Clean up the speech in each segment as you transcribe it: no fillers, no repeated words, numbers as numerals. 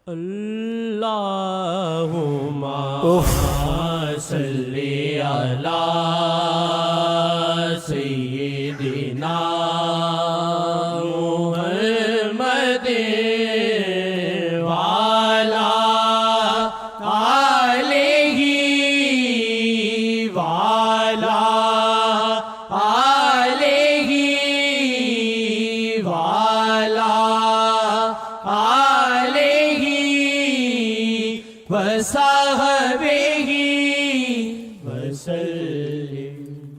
اللہم صلی علی سیدنا محمد وعلی آلہ وعلی آلہ وعلی آلہ وصحبہ وسلم۔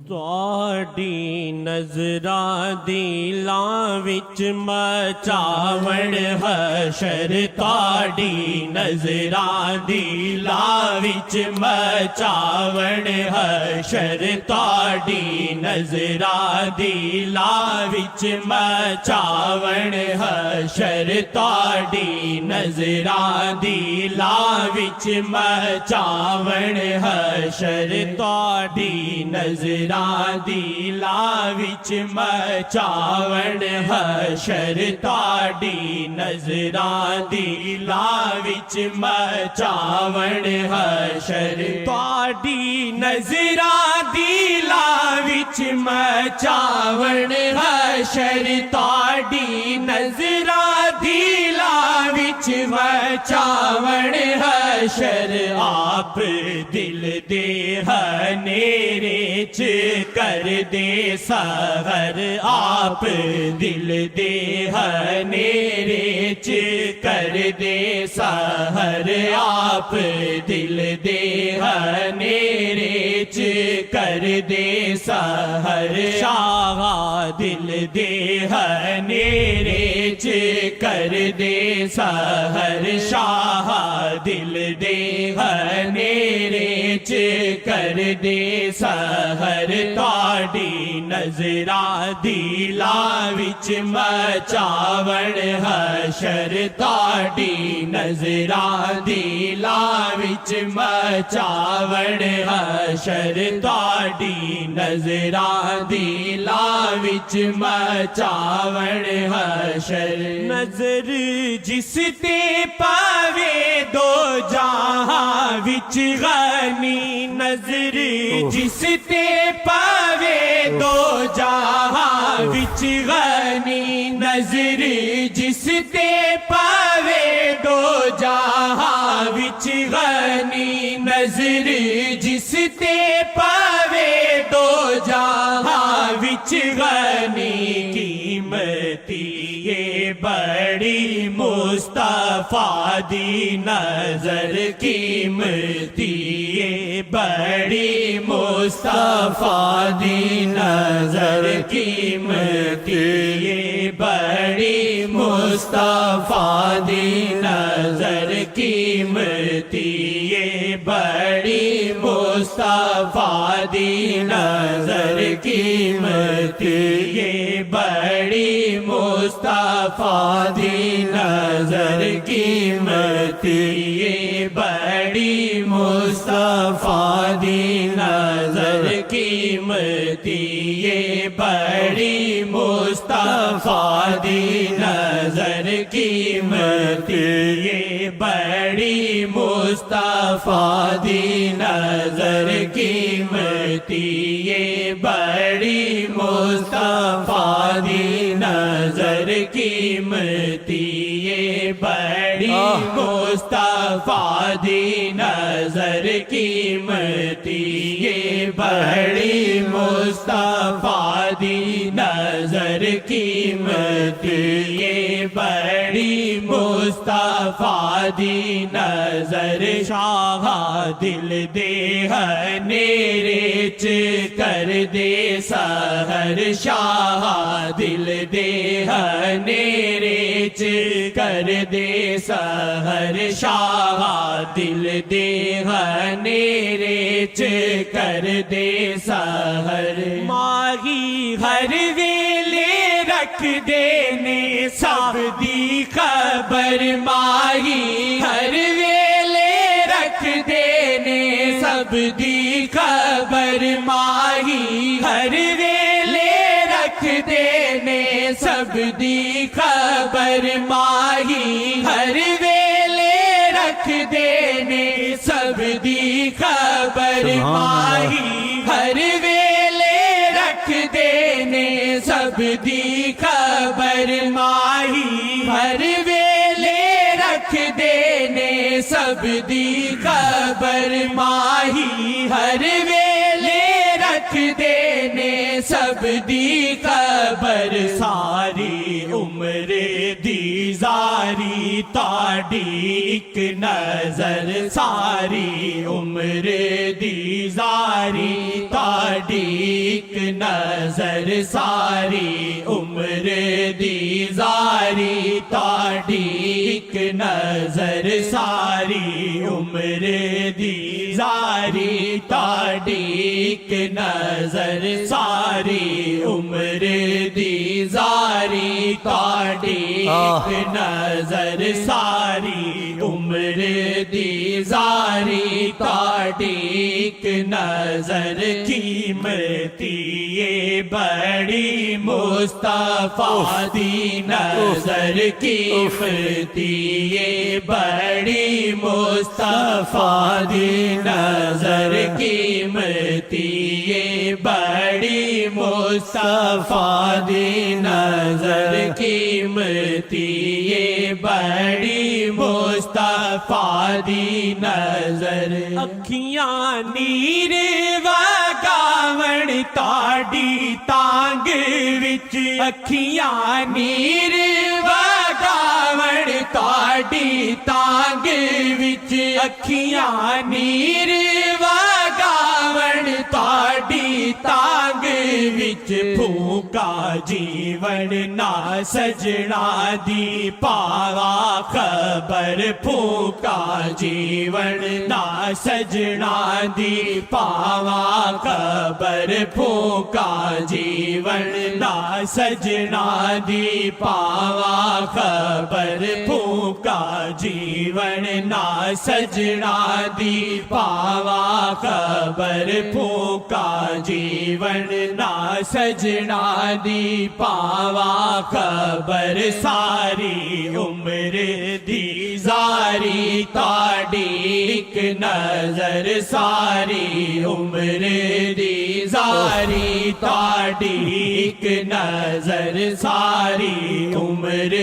تواڈی نظراں دلاں وچ مچاوݨ حشر، تواڈی نظراں دلاں وچ مچاوݨ حشر، تواڈی نظراں دلاں وچ مچاوݨ حشر، تواڈی نظراں دلاں وچ مچاوݨ حشر، تواڈی نظراں دلاں وچ مچاوݨ حشر، تواڈی نظراں دلاں وچ مچاوݨ حشر، تواڈی نظراں دلاں وچ مچاوݨ حشر، تواڈی نظراں دلاں وچ مچاوݨ حشر۔ آپ دل دے ہنیرے چ کر دے سحر، آپ دل دے ہنیرے چ کر دے سحر، آپ دل دے ہنیرے چ کر دے سحر۔ شاہ دل دے ہنیرے چ کر دے سحر، شاہ دل دے ہنیرے چ کر دے سحر۔ تواڈی نظراں دلاں وچ مچاوݨ حشر، تواڈی نظراں دلاں وچ مچاوݨ حشر، تواڈی نظراں دلاں وچ مچاوݨ حشر۔ نظر جس تے پاوے دو جہاں وچ غنی، نظر جس تے پاوے دو جہاں وچ غنی، نظر جس تے پاوے دو جہاں وچ غنی، نظر جس تے پاوے دو جہاں وچ غنی۔ قیمتی یہ بڑی مصطفیٰ دی نظر، قیمتی یہ بڑی مصطفیٰ دی نظر، قیمتی یہ بڑی مصطفیٰ دی نظر، قیمتی یہ بڑی مصطفیٰ دی نظر، قیمتی یہ بڑی مصطفیٰ دی نظر، قیمتی یہ بڑی مصطفیٰ دی نظر، قیمتی یہ بڑی مصطفیٰ دی نظر، قیمتی یہ بڑی مصطفیٰ دی نظر، قیمتی یہ بڑی مصطفیٰ دی نظر، قیمتی یہ بڑی مصطفیٰ دی نظر، قیمتی یہ بڑی مصطفیٰ دی نظر، قیمتی یہ بڑی مصطفیٰ دی نظر۔ شاہ دل دے ہنیرے چ کر دے سحر، شاہ دل دے ہنیرے چ کر دے سحر، شاہ دل دے ہنیرے چ کر دے سحر۔ ماہی ہر ویلے رکھ دینے سب دی خبر، ماہی ہر ویلے رکھ دینے سب دی خبر، ماہی ہر ویلے رکھ دینے سب دی خبر، ماہی ہر ویلے رکھ دینے سب دی خبر ماہی ہر ویلے رکھ دینے سب دی خبر ماہی ہر ویلے رکھ دینے سب دی خبر ماہی ہر ویلے رکھ دینے سب دی خبر ساری عمر دی زاری تاڑی ایک نظر ساری عمر دی زاری تاڑی ایک نظر ساری عمر دی زاری تاڑی ایک نظر ساری عمر دی زاری تاڑی ایک نظر ساری عمر دی زاری تاڑی ایک نظر ساری عمر دی زاری تاڑی ایک نظر قیمتی یہ بڑی مصطفیٰ دی نظر قیمتی یہ بڑی مصطفیٰ دی نظر قیمتی یہ بڑی مصطفیٰ دی نظر قیمتی یہ بڑی مصطفیٰ دی نظر اکھیاں نیر وگاون تاڑی تانگ وچ اکھیاں نیر وگاون تاڑی تانگ وچ اکھیاں نیر وگاون تاڑی تانگ وچ پھوکا جیون نہ سجنا دی پاوا خبر پھوکا جیون نہ سجنا دی پاوا خبر پھوکا جیون نہ سجنا دی پاوا خبر پھوکا جیون نہ سجنا دی پاوا خبر پھوکا جیون نہ سجنا دی پاوا خبر ساری عمر دی زاری تاڑی ایک نظر ساری عمر دی زاری تاڑی ایک نظر ساری عمر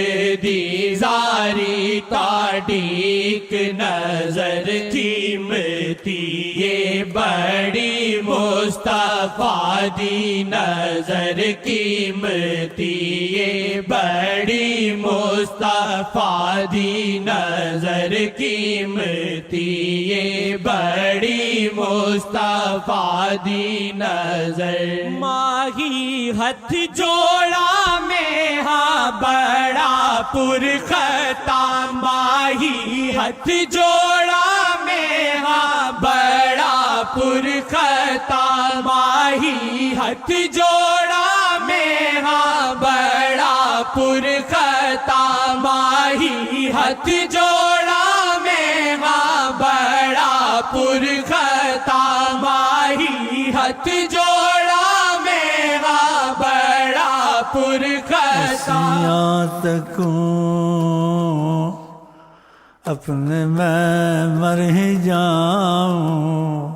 دی زاری تاڑی ایک نظر قیمتی یہ بڑی مصطفیٰ دی نظر قیمتی یہ بڑی مصطفیٰ دی نظر قیمتی یہ بڑی مصطفیٰ دی نظر ماہی ہاتھ جوڑا میں ہاں بڑا پرخطا ماہی ہاتھ جوڑا میں ہاں بڑا پرخطا ماہی ہاتھ جوڑا میں ہاں بڑا پرخطا ماہی ہاتھ جوڑا میں ہاں بڑا پرخطا ماہی ہاتھ جوڑا میں ہاں بڑا پرخطا تکوں اپنے میں مر ہی جاؤں